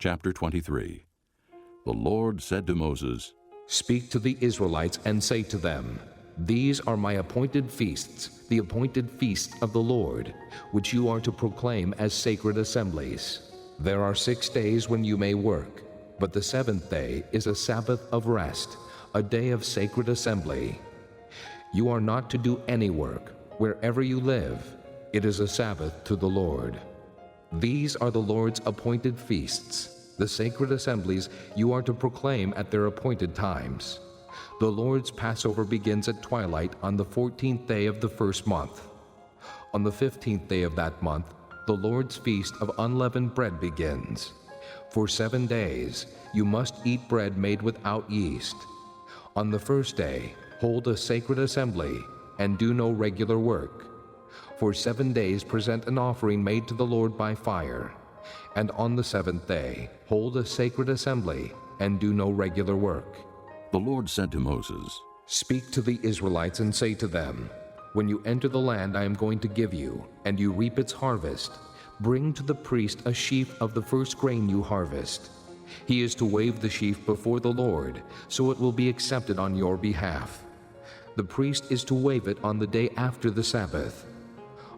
Chapter 23. The Lord said to Moses, Speak to the Israelites and say to them, These are my appointed feasts, the appointed feasts of the Lord, which you are to proclaim as sacred assemblies. There are 6 days when you may work, but the 7th day is a Sabbath of rest, a day of sacred assembly. You are not to do any work, wherever you live. It is a Sabbath to the Lord. These are the Lord's appointed feasts, the sacred assemblies you are to proclaim at their appointed times. The Lord's Passover begins at twilight on the 14th day of the first month. On the 15th day of that month, the Lord's feast of unleavened bread begins. For 7 days you must eat bread made without yeast. On the first day, hold a sacred assembly and do no regular work. For 7 days present an offering made to the Lord by fire, and on the 7th day hold a sacred assembly and do no regular work. The Lord said to Moses, Speak to the Israelites and say to them, When you enter the land I am going to give you, and you reap its harvest, bring to the priest a sheaf of the first grain you harvest. He is to wave the sheaf before the Lord, so it will be accepted on your behalf. The priest is to wave it on the day after the Sabbath.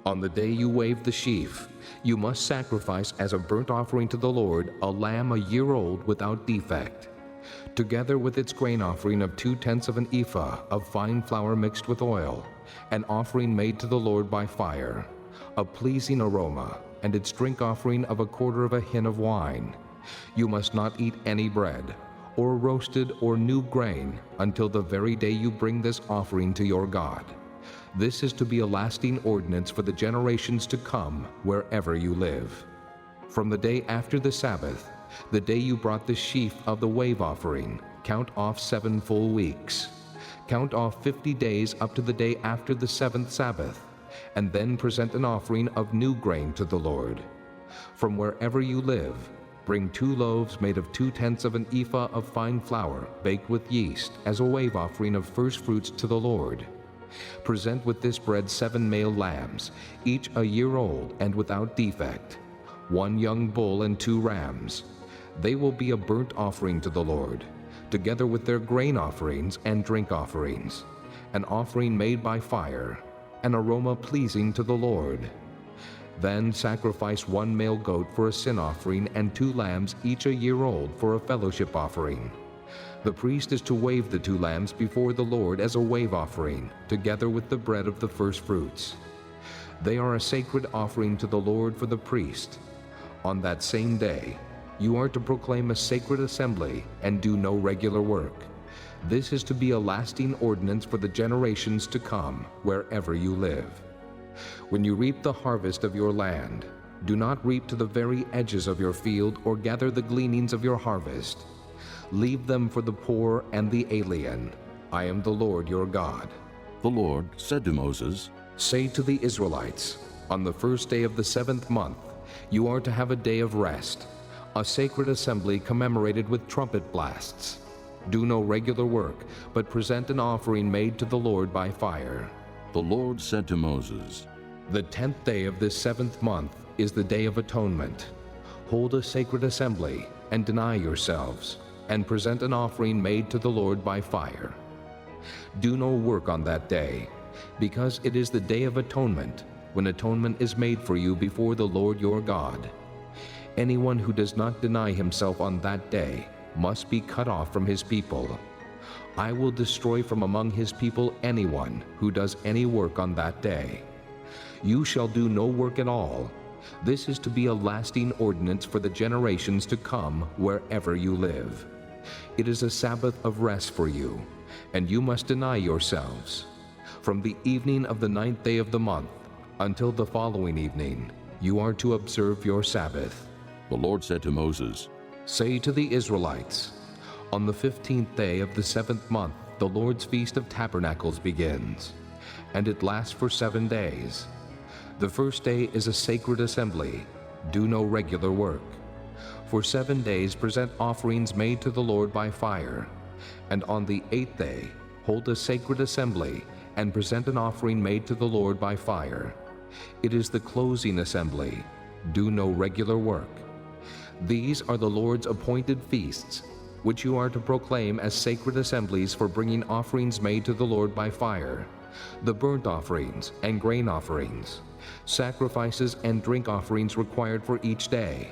On the day you wave the sheaf, you must sacrifice as a burnt offering to the Lord a lamb a year old without defect, together with its grain offering of 2/10 of an ephah of fine flour mixed with oil, an offering made to the Lord by fire, a pleasing aroma, and its drink offering of 1/4 of a hin of wine. You must not eat any bread, or roasted or new grain, until the very day you bring this offering to your God. This is to be a lasting ordinance for the generations to come wherever you live. From the day after the Sabbath, the day you brought the sheaf of the wave offering, count off 7 full weeks. Count off 50 days up to the day after the 7th Sabbath, and then present an offering of new grain to the Lord. From wherever you live, bring 2 loaves made of 2/10 of an ephah of fine flour baked with yeast as a wave offering of first fruits to the Lord. Present with this bread 7 male lambs, each a year old and without defect, 1 young bull and 2 rams. They will be a burnt offering to the Lord, together with their grain offerings and drink offerings, an offering made by fire, an aroma pleasing to the Lord. Then sacrifice 1 male goat for a sin offering and 2 lambs each a year old for a fellowship offering. The priest is to wave the 2 lambs before the Lord as a wave offering, together with the bread of the first fruits. They are a sacred offering to the Lord for the priest. On that same day, you are to proclaim a sacred assembly and do no regular work. This is to be a lasting ordinance for the generations to come, wherever you live. When you reap the harvest of your land, do not reap to the very edges of your field or gather the gleanings of your harvest. Leave them for the poor and the alien. I am the Lord your God. The Lord said to Moses, Say to the Israelites, On the first day of the 7th month, you are to have a day of rest, a sacred assembly commemorated with trumpet blasts. Do no regular work, but present an offering made to the Lord by fire. The Lord said to Moses, The 10th day of this 7th month is the Day of Atonement. Hold a sacred assembly and deny yourselves, and present an offering made to the Lord by fire. Do no work on that day, because it is the Day of Atonement, when atonement is made for you before the Lord your God. Anyone who does not deny himself on that day must be cut off from his people. I will destroy from among his people anyone who does any work on that day. You shall do no work at all. This is to be a lasting ordinance for the generations to come wherever you live. It is a Sabbath of rest for you, and you must deny yourselves. From the evening of the 9th day of the month until the following evening, you are to observe your Sabbath. The Lord said to Moses, Say to the Israelites, On the 15th day of the 7th month, the Lord's Feast of Tabernacles begins, and it lasts for 7 days. The first day is a sacred assembly. Do no regular work. For 7 days present offerings made to the Lord by fire, and on the 8th day hold a sacred assembly and present an offering made to the Lord by fire. It is the closing assembly. Do no regular work. These are the Lord's appointed feasts, which you are to proclaim as sacred assemblies for bringing offerings made to the Lord by fire, the burnt offerings and grain offerings, sacrifices and drink offerings required for each day.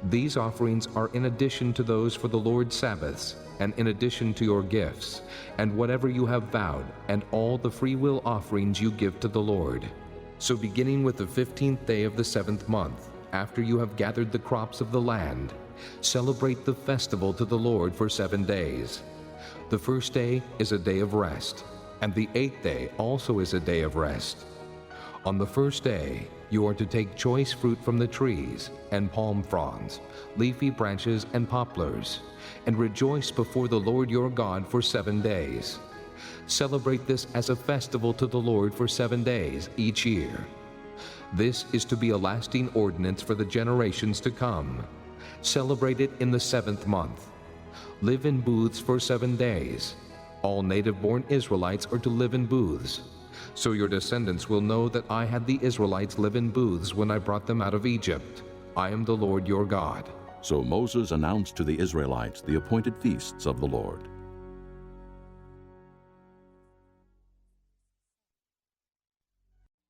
These offerings are in addition to those for the Lord's Sabbaths, and in addition to your gifts, and whatever you have vowed, and all the freewill offerings you give to the Lord. So beginning with the 15th day of the 7th month, after you have gathered the crops of the land, celebrate the festival to the Lord for 7 days. The first day is a day of rest, and the 8th day also is a day of rest. On the first day, you are to take choice fruit from the trees, and palm fronds, leafy branches and poplars, and rejoice before the Lord your God for 7 days. Celebrate this as a festival to the Lord for 7 days each year. This is to be a lasting ordinance for the generations to come. Celebrate it in the 7th month. Live in booths for 7 days. All native-born Israelites are to live in booths. So your descendants will know that I had the Israelites live in booths when I brought them out of Egypt. I am the Lord your God. So Moses announced to the Israelites the appointed feasts of the Lord.